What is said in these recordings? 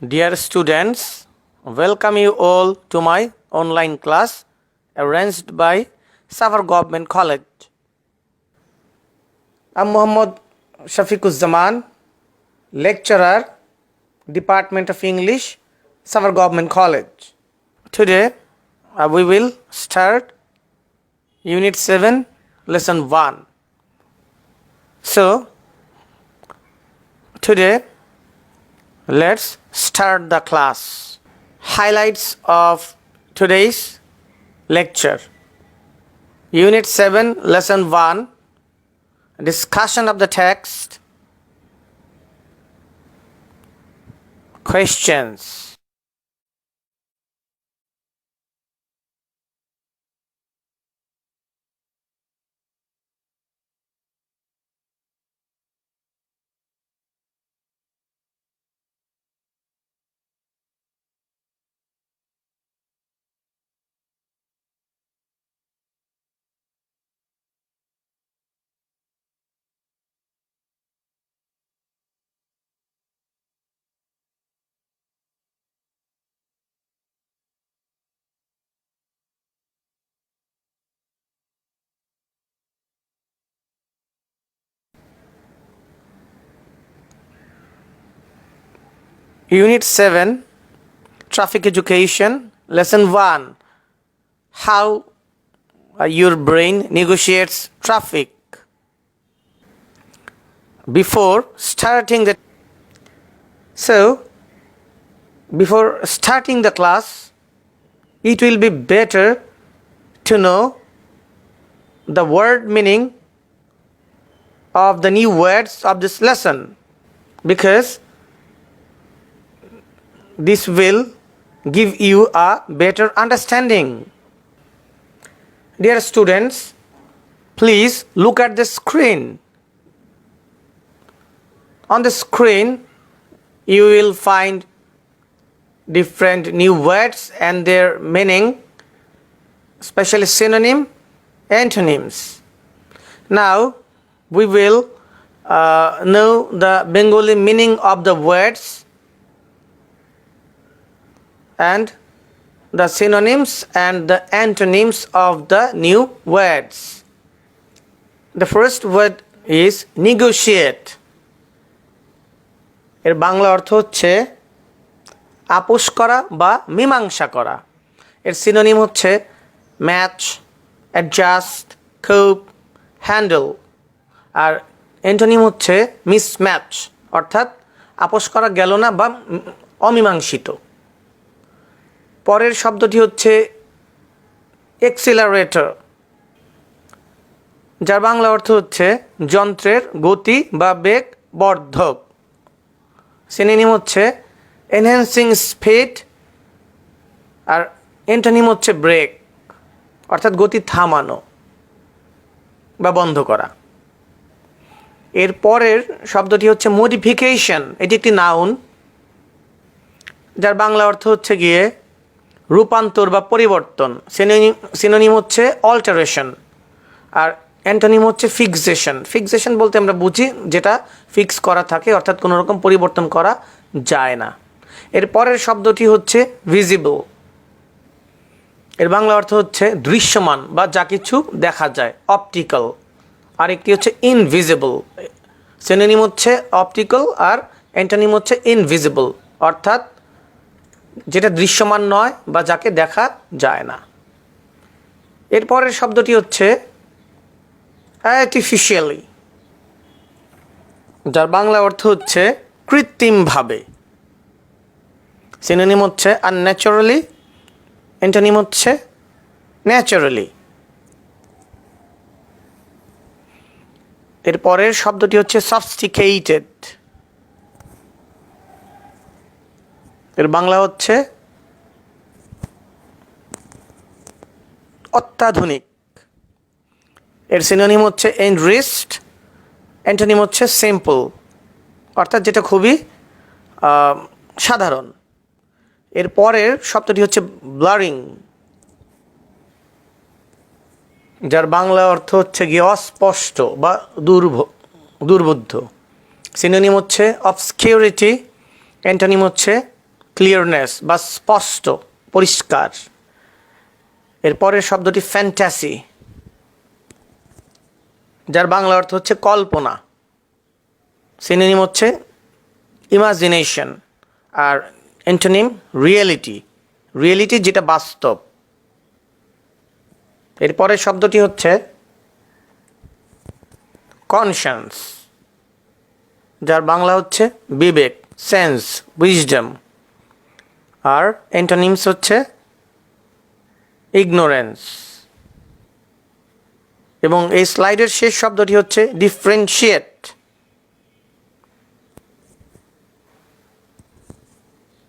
Dear students, welcome you all to my online class arranged by Safar Government College. I'm Muhammad Shafiquzzaman, lecturer, Department of English, Safar Government College. Today we will start Unit 7, Lesson 1. So, today let's start the class. Highlights of today's lecture. Unit 7, Lesson 1. Discussion of the text. Questions. Unit 7, Traffic Education, Lesson 1. How your brain negotiates traffic. Before starting the class, it will be better to know the word meaning of the new words of this lesson, because this will give you a better understanding. Dear students, please look at the screen. On the screen, you will find different new words and their meaning, especially synonym, antonyms. Now, we will know the Bengali meaning of the words and the synonyms and the antonyms of the new words. The first word is negotiate. এর বাংলা অর্থ হচ্ছে আপোষ করা বা মীমাংসা করা। এর synonym হচ্ছে ম্যাচ, অ্যাডজাস্ট, কোপ, হ্যান্ডেল। আর অ্যান্টোনিম হচ্ছে মিসম্যাচ, অর্থাৎ আপোষ করা গেল না বা অমীমাংসিত। পরের শব্দটি হচ্ছে এক্সিলারেটর, যার বাংলা অর্থ হচ্ছে যন্ত্রের গতি বা বেগ বর্ধক। সিনোনিম হচ্ছে এনহ্যান্সিং স্পিড, আর অ্যান্টোনিম হচ্ছে ব্রেক, অর্থাৎ গতি থামানো বা বন্ধ করা। এর পরের শব্দটি হচ্ছে মডিফিকেশন। এটি একটি নাউন, যার বাংলা অর্থ হচ্ছে গিয়ে রূপান্তর বা পরিবর্তন। সিনোনিম হচ্ছে অল্টারেশন, আর অ্যান্টোনিম হচ্ছে ফিক্সেশন। ফিক্সেশন বলতে আমরা বুঝি যেটা ফিক্স করা থাকে, অর্থাৎ কোনো রকম পরিবর্তন করা যায় না। এর পরের শব্দটি হচ্ছে ভিজিবল। এর বাংলা অর্থ হচ্ছে দৃশ্যমান বা যা কিছু দেখা যায়, অপটিক্যাল। আর একটি হচ্ছে ইনভিজিবল। সিনোনিম হচ্ছে অপটিক্যাল আর অ্যান্টোনিম হচ্ছে ইনভিজিবল, অর্থাৎ যেটা দৃশ্যমান নয় বা যাকে দেখা যায় না। এর পরের শব্দটি হচ্ছে আর্টিফিশিয়ালি, যার বাংলা অর্থ হচ্ছে কৃত্রিমভাবে। সিনোনিম হচ্ছে আনন্যাচারালি, অ্যান্টোনিম হচ্ছে ন্যাচারালি। এর পরের শব্দটি হচ্ছে সফিস্টিকেটেড। এর বাংলা হচ্ছে অত্যাধুনিক। এর সিনোনিম হচ্ছে এনরিচড, অ্যান্টোনিম হচ্ছে সিম্পল, অর্থাৎ যেটা খুবই সাধারণ। এর পরের শব্দটি হচ্ছে ব্লারিং, যার বাংলা অর্থ হচ্ছে গিয়ে অস্পষ্ট বা দুর্বোধ্য। সিনোনিম হচ্ছে অবস্কিউরিটি, অ্যান্টোনিম হচ্ছে ক্লিয়ারনেস বা স্পষ্ট, পরিষ্কার। এরপরের শব্দটি ফ্যান্টাসি, যার বাংলা অর্থ হচ্ছে কল্পনা। সিনোনিম হচ্ছে ইমাজিনেশন। আর অ্যান্টোনিম রিয়েলিটি, রিয়েলিটি যেটা বাস্তব। এরপরের শব্দটি হচ্ছে কনশান্স, যার বাংলা হচ্ছে বিবেক, সেন্স, উইজডম। আর অ্যান্টোনিমস হচ্ছে ইগনোরেন্স। এবং এই স্লাইডের শেষ শব্দটি হচ্ছে ডিফারেন্সিয়েট,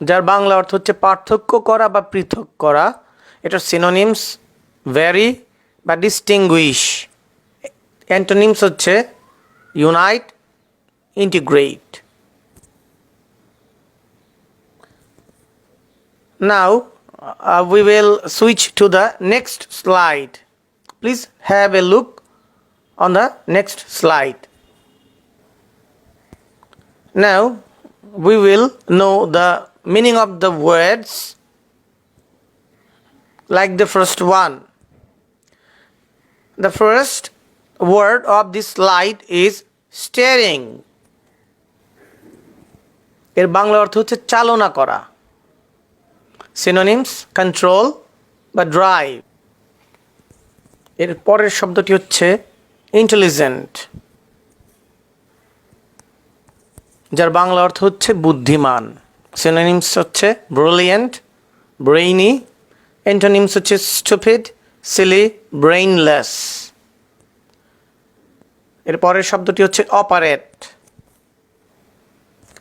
যার বাংলা অর্থ হচ্ছে পার্থক্য করা বা পৃথক করা। এটার সিনোনিমস ভ্যারি বা ডিস্টিংগুইশ। অ্যান্টোনিমস হচ্ছে unite, integrate. Now we will switch to the next slide. Please have a look on the next slide. Now we will know the meaning of the words like the first one. The first word of this slide is steering. এর বাংলা অর্থ হচ্ছে চালনা করা। Synonyms control বা drive. এর পরের শব্দটি হচ্ছে ইন্টেলিজেন্ট, যার বাংলা অর্থ হচ্ছে বুদ্ধিমান। সিনোনিমস হচ্ছে ব্রিলিয়েন্ট, ব্রেইনি। অ্যান্টোনিমস হচ্ছে স্টুপিড, সিলি, ব্রেইনলেস। এর পরের শব্দটি হচ্ছে অপারেট,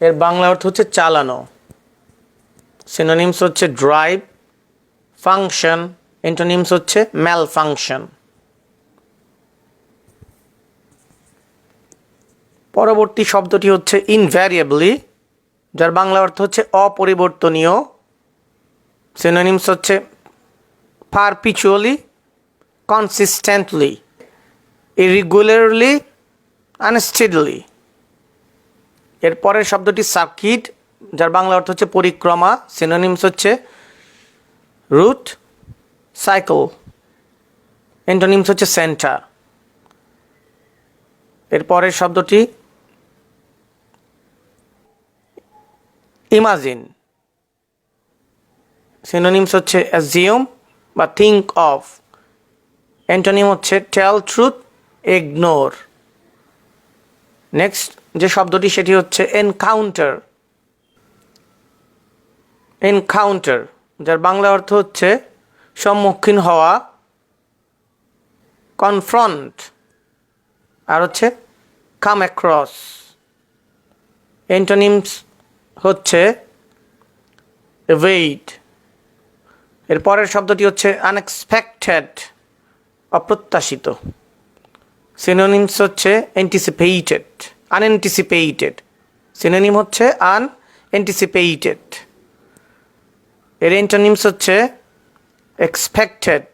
এর বাংলা অর্থ হচ্ছে চালানো। সিনোনিমস হচ্ছে ড্রাইভ, ফাংশন। অ্যান্টোনিমস হচ্ছে ম্যালফাংশন। পরবর্তী শব্দটি হচ্ছে ইনভ্যারিয়েবলি, যার বাংলা অর্থ হচ্ছে অপরিবর্তনীয়। সিনোনিমস হচ্ছে পারপিচুয়ালি, কনসিস্টেন্টলি, ইরেগুলারলি, আনস্টেডিলি। এর পরের শব্দটি সার্কিট, যার বাংলা অর্থ হচ্ছে পরিক্রমা। সিনোনিমস হচ্ছে রুট, সাইকেল। অ্যান্টোনিমস হচ্ছে সেন্টার। এর পরের শব্দটি ইমাজিন। সিনোনিমস হচ্ছে অ্যাজিউম বা থিঙ্ক অফ। অ্যান্টোনিম হচ্ছে টেল ট্রুথ, ইগনোর। নেক্সট যে শব্দটি সেটি হচ্ছে এনকাউন্টার। এনকাউন্টার, যার বাংলা অর্থ হচ্ছে সম্মুখীন হওয়া, কনফ্রন্ট। আর হচ্ছে কাম অ্যাক্রস। অ্যান্টোনিমস হচ্ছে এভেইড। এর পরের শব্দটি হচ্ছে আনএক্সপেক্টেড, অপ্রত্যাশিত। সিনোনিমস হচ্ছে অ্যান্টিসিপেটেড, আনএন্টিসিপেটেড। সিনোনিম হচ্ছে আনএন্টিসিপেটেড। এর অ্যান্টোনিমস হচ্ছে এক্সপেক্টেড।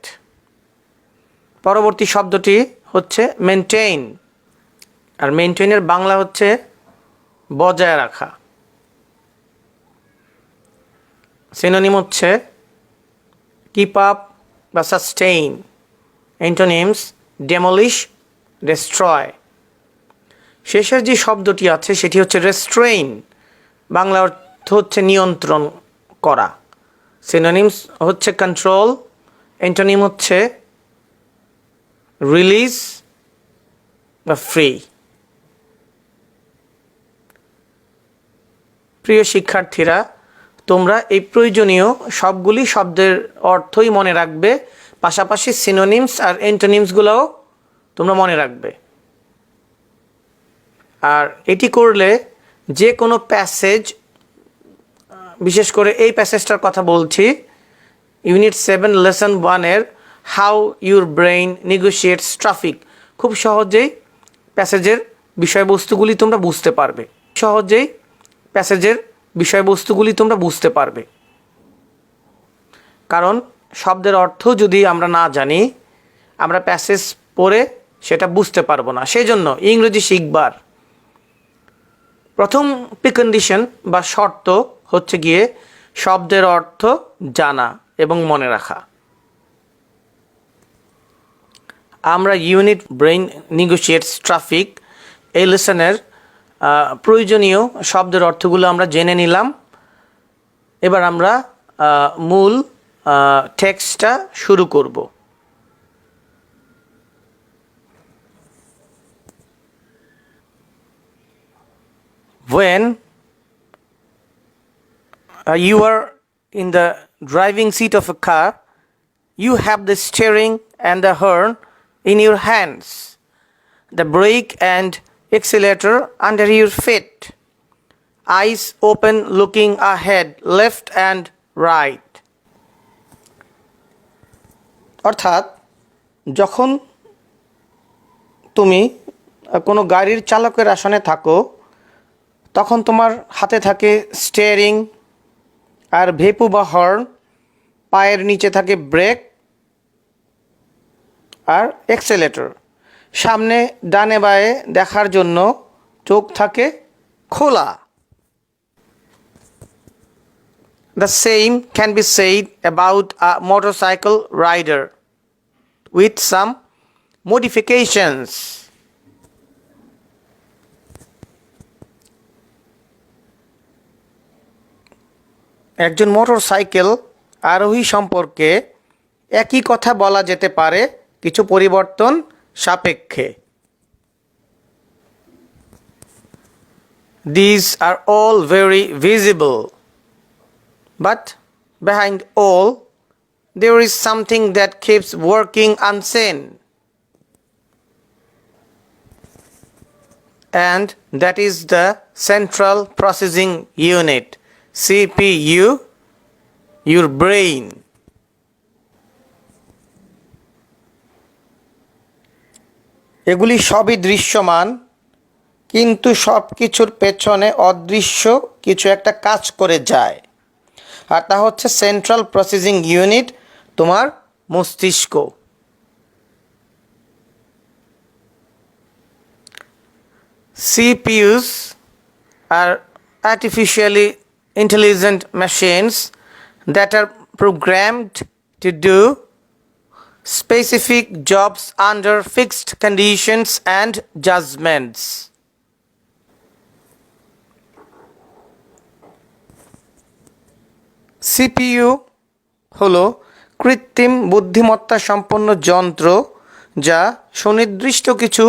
পরবর্তী শব্দটি হচ্ছে মেনটেইন। আর মেনটেইনের বাংলা হচ্ছে বজায় রাখা। সিনোনিম হচ্ছে কিপ আপ বা সাস্টেইন। Antonyms demolish, destroy. শেষের যে শব্দটি আছে সেটি হচ্ছে রেস্ট্রেইন, বাংলা অর্থ হচ্ছে নিয়ন্ত্রণ করা। সিনোনিমস হচ্ছে কন্ট্রোল। অ্যান্টোনিম হচ্ছে রিলিজ বা ফ্রি। প্রিয় শিক্ষার্থীরা, তোমরা এই প্রয়োজনীয় সবগুলি শব্দের অর্থই মনে রাখবে, পাশাপাশি সিনোনিমস আর অ্যান্টোনিমসগুলোও তোমরা মনে রাখবে। আর এটি করলে যে কোনো প্যাসেজ, বিশেষ করে এই প্যাসেজটার কথা বলছি, ইউনিট 7 লেসন 1-এর how your brain negotiates traffic, খুব সহজেই প্যাসেজের বিষয়বস্তুগুলি তোমরা বুঝতে পারবে। সহজেই প্যাসেজের বিষয়বস্তুগুলি তোমরা বুঝতে পারবে। কারণ শব্দের অর্থ যদি আমরা না জানি, আমরা প্যাসেজ পড়ে সেটা বুঝতে পারবো না। সেই জন্য ইংরেজি শিখবার প্রথম প্রিকন্ডিশন বা শর্ত হচ্ছে গিয়ে শব্দের অর্থ জানা এবং মনে রাখা। আমরা ইউনিট ব্রেইন নেগোশিয়েটস ট্রাফিক এই লেসনের প্রয়োজনীয় শব্দের অর্থগুলো আমরা জেনে নিলাম। এবার আমরা মূল টেক্সটটা শুরু করব। When you are in the driving seat of a car, you have the steering and the horn in your hands, the brake and accelerator under your feet, eyes open looking ahead, left and right. অর্থাৎ যখন তুমি কোনো গাড়ির চালকের আসনে থাকো তখন তোমার হাতে থাকে স্টিয়ারিং আর ভেপু বা হর্ন, পায়ের নিচে থাকে ব্রেক আর অ্যাক্সেলেরেটর, সামনে ডানে বাঁয়ে দেখার জন্য চোখ থাকে খোলা। The same can be said about a motorcycle rider with some modifications. একজন মোটরসাইকেল আরোহী সম্পর্কে একই কথা বলা যেতে পারে কিছু পরিবর্তন সাপেক্ষে। These are all very visible, but behind all there is something that keeps working unseen, and that is the Central Processing Unit, CPU, your brain. এগুলি সবই দৃশ্যমান, কিন্তু সব কিছুর পেছনে অদৃশ্য কিছু একটা কাজ করে যায়, আর তা হচ্ছে সেন্ট্রাল প্রসেসিং ইউনিট, তোমার মস্তিষ্ক। CPUs are artificially intelligent machines that are programmed to do specific jobs under fixed conditions and judgments. CPU হলো কৃত্রিম বুদ্ধিমত্তা সম্পন্ন যন্ত্র যা সুনির্দিষ্ট কিছু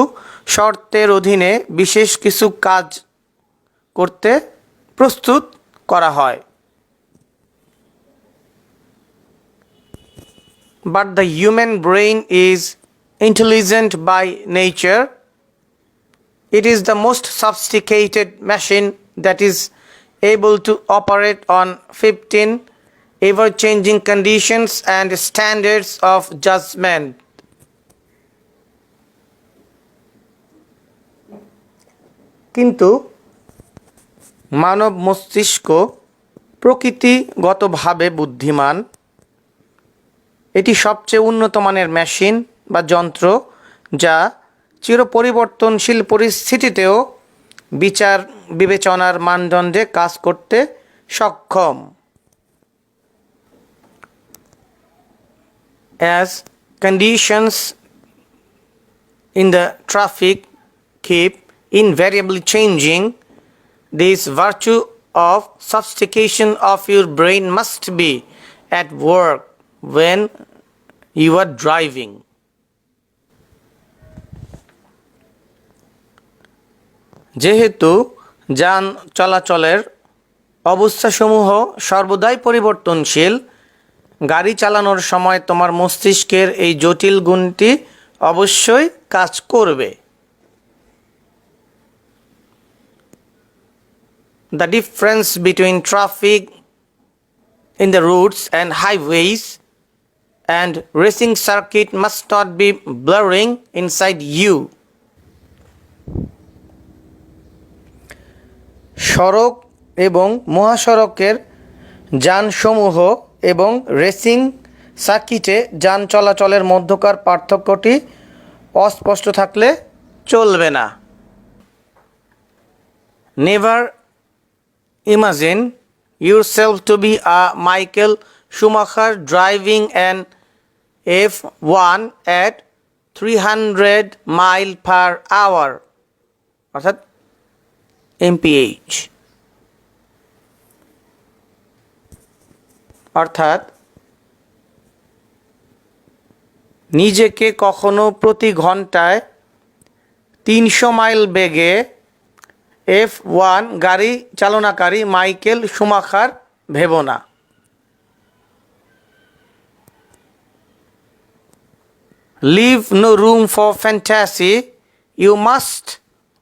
শর্তের অধীনে বিশেষ কিছু কাজ করতে প্রস্তুত করা হয়। But the human brain is intelligent by nature. It is the most sophisticated machine that is able to operate on 15 ever-changing conditions and standards of judgment. কিন্তু মানব মস্তিষ্ক প্রকৃতিগতভাবে বুদ্ধিমান। এটি সবচেয়ে উন্নত মানের মেশিন বা যন্ত্র যা চিরপরিবর্তনশীল পরিস্থিতিতেও বিচার বিবেচনার মানদণ্ডে কাজ করতে সক্ষম। As conditions in the traffic keep invariably changing, this virtue of sophistication of your brain must be at work when you are driving. যেহেতু যান চলাচলের অবস্থাসমূহ সর্বদাই পরিবর্তনশীল, গাড়ি চালানোর সময় তোমার মস্তিষ্কের এই জটিল গুণটি অবশ্যই কাজ করবে। The difference between traffic in the roads and highways and racing circuit must not be blurring inside you. সড়ক এবং মহাসড়কের যানসমূহ এবং রেসিং সার্কিটে যান চলাচলের মধ্যকার পার্থক্যটি অস্পষ্ট থাকলে চলবে না। Never imagine yourself to be a Michael Schumacher driving an F1 at 300 mile per hour অর্থাৎ mph অর্থাৎ নিজেকে কখনো প্রতি ঘন্টায় 300 মাইল বেগে F1 গাড়ি চালনাকারী মাইকেল শুমাখার ভেবো না। Leave no room for fantasy. You must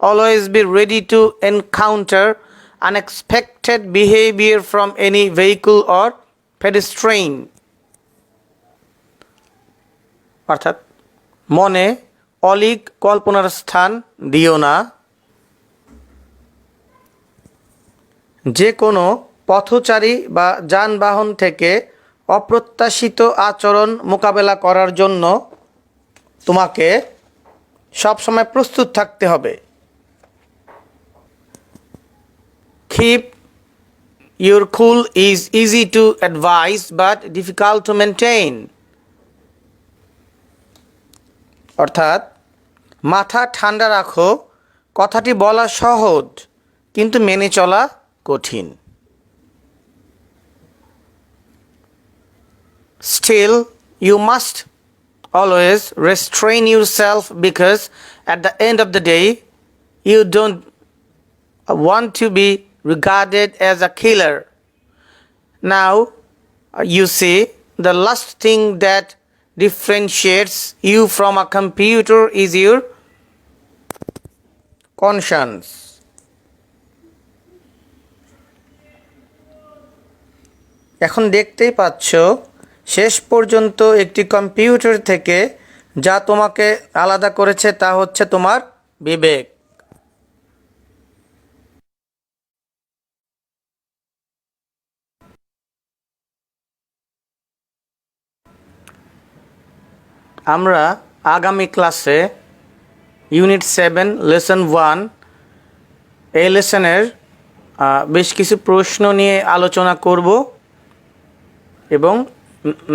always be ready to encounter unexpected behavior from any vehicle or pedestrian. অর্থাৎ মনে অলীক কল্পনার স্থান দিও না। যে কোনো পথচারী বা যানবাহন থেকে অপ্রত্যাশিত আচরণ মোকাবেলা করার জন্য তোমাকে সবসময় প্রস্তুত থাকতে হবে। Keep your cool is easy to advise but difficult to maintain. অর্থাৎ মাথা ঠান্ডা রাখো কথাটি বলা সহজ কিন্তু মেনে চলা কঠিন। Still, you must always restrain yourself because at the end of the day, you don't want to be regarded as a killer. Now, you see, the last thing that differentiates you from a computer is your conscience. এখন দেখতেই পাচ্ছ শেষ পর্যন্ত একটি computer থেকে যা তোমাকে আলাদা করেছে তা হচ্ছে তোমার বিবেক। আমরা আগামী ক্লাসে ইউনিট 7 লেসন 1 এই লেসনের বেশ কিছু প্রশ্ন নিয়ে আলোচনা করব এবং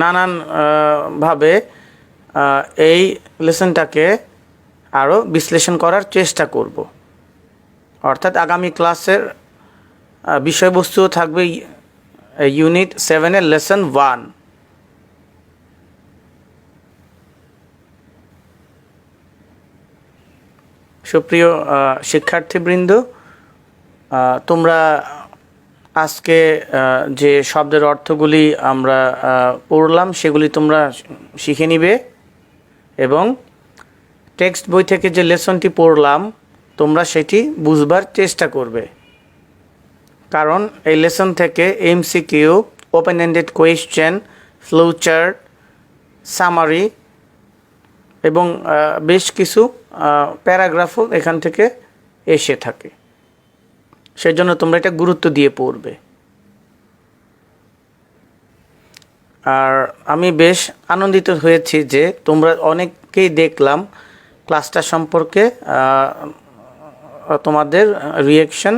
নানানভাবে এই লেসনটাকে আরও বিশ্লেষণ করার চেষ্টা করব। অর্থাৎ আগামী ক্লাসের বিষয়বস্তুও থাকবে ইউনিট 7 লেসন 1। সুপ্রিয় শিক্ষার্থীবৃন্দ, তোমরা আজকে যে শব্দের অর্থগুলি আমরা পড়লাম সেগুলি তোমরা শিখে নিবে এবং টেক্সট বই থেকে যে লেসনটি পড়লাম তোমরা সেটি বুঝবার চেষ্টা করবে, কারণ এই লেসন থেকে MCQ, open ended question, flowchart, summary এবং বেশ কিছু প্যারাগ্রাফও এখান থেকে এসে থাকে। সেজন্য তোমরা এটা গুরুত্ব দিয়ে পড়বে। আর আমি বেশ আনন্দিত হয়েছি যে তোমরা অনেকেই দেখলাম ক্লাসটা সম্পর্কে তোমাদের রিঅ্যাকশন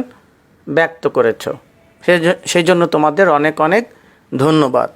ব্যক্ত করেছো, সেই জন্য তোমাদের অনেক অনেক ধন্যবাদ।